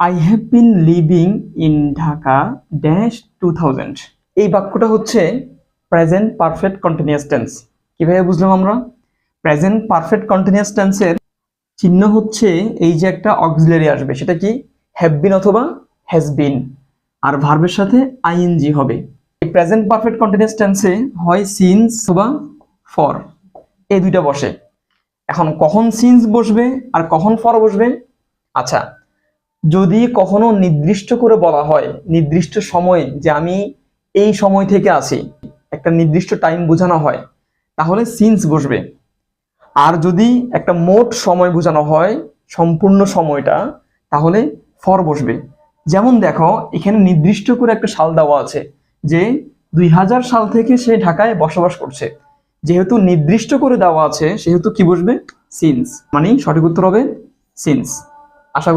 I have been living in Dhaka dash 2000। এই বাক্যটা হচ্ছে প্রেজেন্ট পারফেক্ট কন্টিনিউয়াস টেন্স। কিভাবে বুঝলাম আমরা? প্রেজেন্ট পারফেক্ট কন্টিনিউয়াস টেন্সের চিহ্ন হচ্ছে এই যে একটা অক্সিলারি আসবে, সেটা কি হ্যাভ বিন অথবা হ্যাজ বিন, আর ভার্বের সাথে আইএনজি হবে। এই প্রেজেন্ট পারফেক্ট কন্টিনিউয়াস টেন্সে হয় সিন্স অথবা ফর, এই দুইটা বসে। এখন কখন সিন্স বসবে আর কখন ফর বসবে? আচ্ছা, যদি কখনো নির্দিষ্ট করে বলা হয় নির্দিষ্ট সময়ে যে আমি এই সময় থেকে আসি, একটা নির্দিষ্ট টাইম বোঝানো হয়, তাহলে সিন্স বসবে। আর যদি একটা মোট সময় বোঝানো হয়, সম্পূর্ণ সময়টা, তাহলে ফর বসবে। যেমন দেখো, এখানে নির্দিষ্ট করে একটা সাল দেওয়া আছে যে 2000 সাল থেকে সে ঢাকায় বসবাস করছে। যেহেতু নির্দিষ্ট করে দেওয়া আছে সেহেতু কি বসবে? সিন্স। মানে সঠিক উত্তর হবে সিন্স। আশা করি